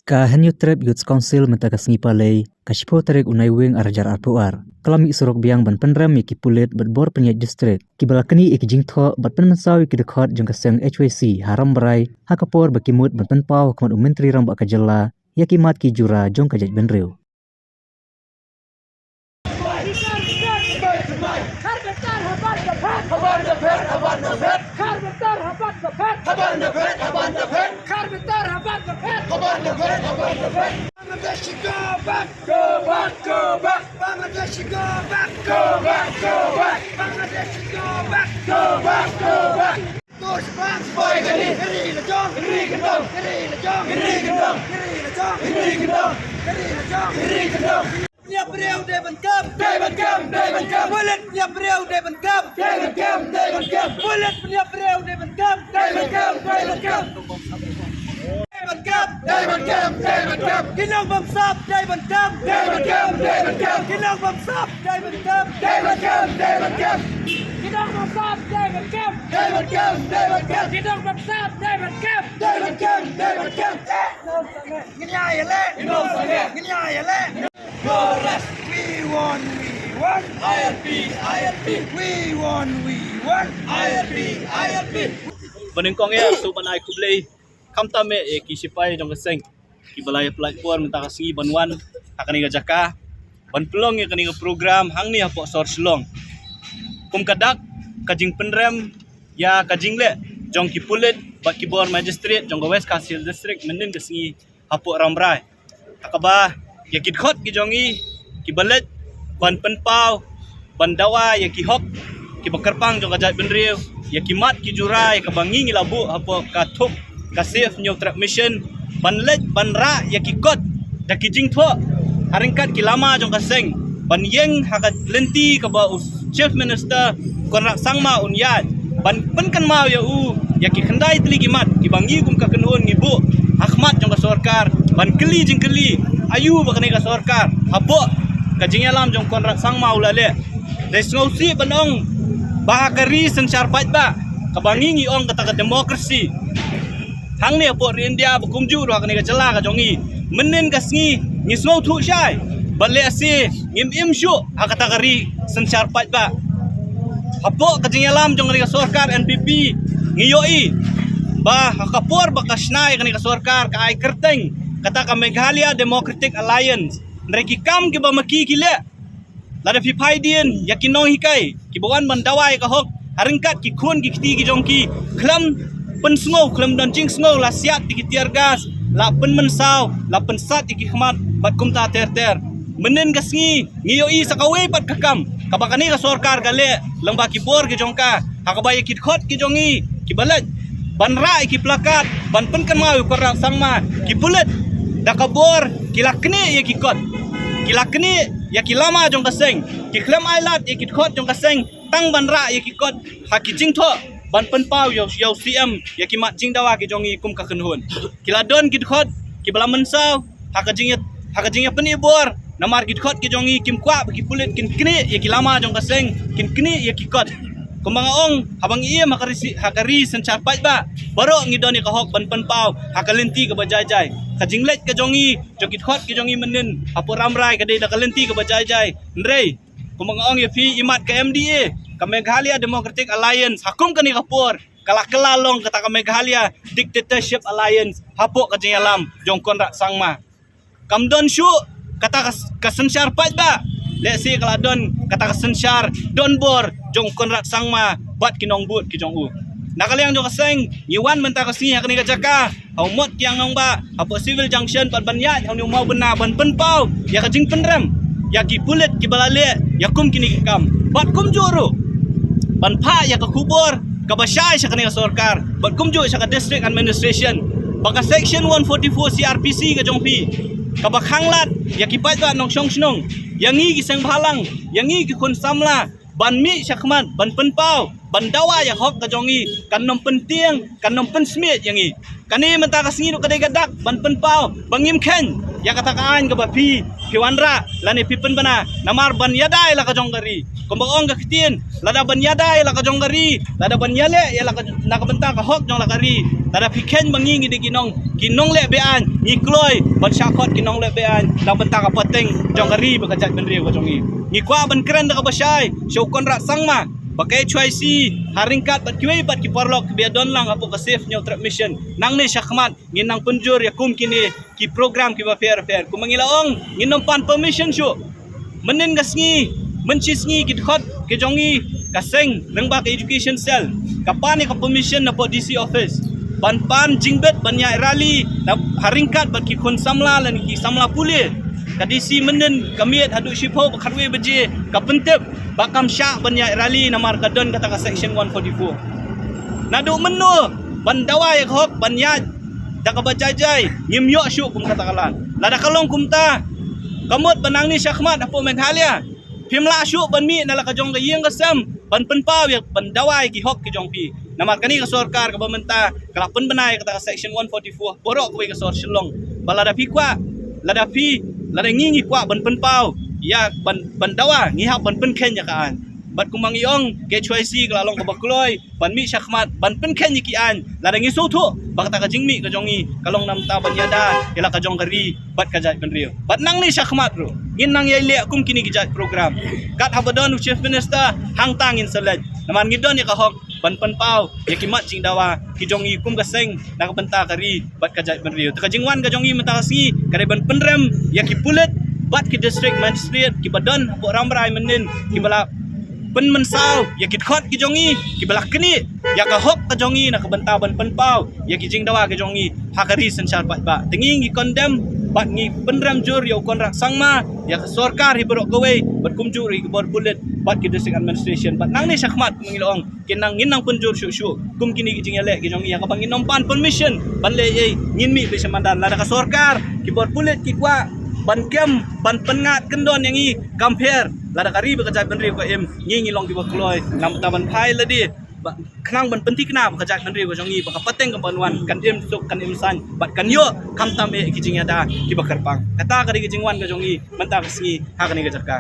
Ka Hanyu Trap Youth Council mentaka sengi palai kashipo tarik unai wing arajar arpuar. Kelami isurok biang ban penram iki pulit bat bor penyat distrik. Kibalakani iki jingtho bat penmensau iki dekat jang kaseng HWC haram berai hakapor bakimut ban penpau hukumat menteri rambak kajela yakimat ki jura jong kajat benriu. Kinong bamsap David Cam Kinong bamsap David Cam Kinong bamsap David Cam Kinong bamsap David Cam Ginyayale Chorus we won IRP we won IRP Benengkong ya subanai kublai kamtame kisipai jong keseng kibalaya platform mentaka singi banwan hakani gajaka ban pelong ya kani program hangni hapo sor silong kum kadak kajing penrem ya kajing le jong kipulit bak kibor magistrate jong West Council district mendin ke singi hapo ramrai akaba ya kidkhot ki jongi kibalet ban penpau ban dawa ya ki hok ki bakarpang jong kajat benriu ya kimat ki jurai ka bangi ngilabu hapo katuk kasif new trap mission banlet banra ya kikot da kijing tho haringkat kilama jong kaseng ban yeng hakat lenti ka ba chief minister konrak sangma unyat ban penkan mau ya ya ki khandai tli kimat ki bangi kum ka kenun ngibu hakmat jong ka sarkar ban keli jing keli ayu ba kani ka sarkar hapo ka jing alam jong konrak sangma ulale desngausi banong bahakari sensar ba ka bangi ngi ong kata demokrasi hang ni apo India bakumju ro kani ka jela ka jongi menen ka sngi ngisngau thu shai balle ase ngim shu hakata kari sensar ba apo ka jingalam jong ka sarkar NPP ngiyoi ba hakapor ba kasnai kani ka sarkar ka ai kerteng kata ka Meghalaya Democratic Alliance nreki kam ki ba maki kile lada fipaidien yakinong hikai ki bawan mandawai ka hok haringkat ki khun ki khti ki jongki khlam pen sngow khlam dan jing sngow la siat ki tiar gas la pen mensau la pen sat ki khmat bat kumta ter menen gasngi ngiyoi sakawe pat kakam kabakani ka sarkar gale lamba ki bor ki jongka hakabay ki khot ki jongi ki balat banra ki plakat ban pen kan mau ko sangma ki pulet dakabor ki lakne ye ki kot ki lakne ya kilama jong kaseng ki khlam ailat ye ki khot jong kaseng tang banra ye ki kot haki jing tho ban penpau yo CM ya ki mat jing dawa ki jongi kum ka kenhun kiladon ki khot ki bala mensau hakajing penibor namar ki khot ki jongi kim kwa ki pulit kin kni ye ki lama jong kaseng kin kni ye ki kot kumanga ong habang iya hakari sencar pat ba baro ngidoni ka hok ban penpau hakalenti ka bajajai kajinglet ka jongi jokit khot ki jongi menen apo ramrai ka dei da kalenti ka bajajai ndrei kumanga ong ye fi imat ka MDA ka Meghalaya Democratic Alliance hakum kani kapor kala kelalong kata ka Meghalaya Dictatorship Alliance hapo ka jingalam jong konrak sangma kamdon shu kata ka sensar pat ba lesi kala don kata ka sensar don bor jong konrak sangma bat kinong but ki jong nakaliang jong kaseng nyiwan menta ka singi hakani ka jaka haumot kiang nong ba hapo civil junction pat banyat hau ni mau bena ban penpau ya ka jing penrem ya ki pulit ki balale ya kum kini kam bat kum joro ban pha ya ka kubor ka basyai sa kanila sarkar bat kum jo sa ka district administration baka section 144 CRPC ka jong pi ka bakhanglat ya ki pat nong song snong yang ngi gisang balang yang ngi ki kun samla ban mi syakman ban penpau ban dawa ya hok ka jongi kan nom penting kan nom pensmit yang ngi kani menta ka singi ka gadak ban penpau bangim ken ya kata kaan ka bapi kiwanra lani pipen bana namar ban yadai la ka jonggari kumbang ka kitin lada ban yadai la ka jonggari lada ban yale ya la ka nakabenta ka hok jong la kari tada piken bangi ngi kinong le bean ni kloi ban syakot kinong le bean la benta ka pateng jong kari bakajat benri ko jongi ni kwa ban keren da ka basai syukon rak sangma pakai cuai si haringkat bat kiwei bat ki parlok biar don lang apo ka safe nyaw trap mission nang ni syakmat ngin nang penjur ya kum kini ki program ki ba fair kum mangilaong ngin nom pan permission syu menin gasngi mencisngi ki khot ke jongi kaseng nang ba ka education cell kapan ni ka permission na po DC office ban jingbet ban ya rally na haringkat bat ki kon samla lan ki samla pulih kadisi menen kamiet hadu shipo bakharwe beje kapentep bakam syak banyak rally namar kadon kata ka section 144 nadu menu bandawai hok banyak dak bajajai nyimyo syuk kum kata kalan lada kalong kumta kamut banang ni syakmat apo men halia pimla syuk ban mi nala ka jong ka yeng kasam ban penpaw ya bandawai ki hok ki jong pi namar kani ka sarkar ka pemerintah kalapen benai kata ka section 144 borok ko ka sor Shillong balada pi kwa lada pi lada ngingi kwa ban penpau ya ban dawa ngi ha ban pen ken ya kaan bat kumang iong ke choi si klalong ka bakloi ban mi syakmat ban pen ken ki an lada ngi so thu bakta ka jingmi ka jongi kalong nam ta ban yada ila ka jong kari bat ka jat ben rio bat nang ni syakmat bro ngin nang ye le kum kini ki jat program kat habadon chief minister hang tangin selaj naman ngidon ya ka hok ban penpau ya kimat jing dawa ki jongi kum ka seng na ka benta kari bat ka jat ben rio ta jingwan ka jongi mata kasi kare ban penrem ya ki pulet bat ki district magistrate ki badan po ramrai menin ki bala pen mensau ya ki khot ki jongi ki bala kini ya ka hok ka jongi na ka benta ban penpau ya ki jing dawa ka jongi hakari sensar bat ba tengi ki condemn bat ngi penram jur ya kon rak sangma ya ka sarkar hibrok kowe bat kumjur ki bor pulet bat ki district administration bat nang ni syakmat mangilong kinang nginang penjur syu kum kini ki jing ele ki jongi ya ka bangin nompan permission ban le ye ngin mi be samandan lada ka sarkar ki bor pulet ki kwa ban kem ban pengat kendon yang i compare lada kari bekerja benri ko em ngi long di bakloi nam taban phai ladi khnang ban penti kna bekerja benri ko jongi baka pateng kampanwan kan em suk kan em san bat kan yo kam tam e kijing ada ki bakar pang kata kari kijingwan ko jongi manta kasngi ha kani ka jarka